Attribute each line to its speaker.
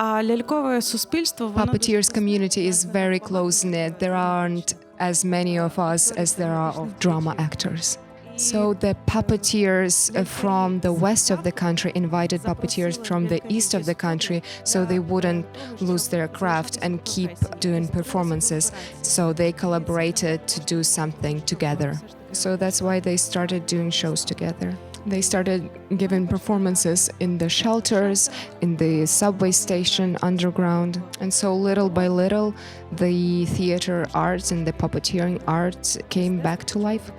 Speaker 1: Puppeteers community is very close-knit. There aren't as many of us as there are of drama actors. So the puppeteers from the west of the country invited puppeteers from the east of the country so they wouldn't lose their craft and keep doing performances. So they collaborated to do something together. So that's why they started doing shows together. They started giving performances in the shelters, in the subway station, underground. And so little by little, the theater arts and the puppeteering arts came back to life.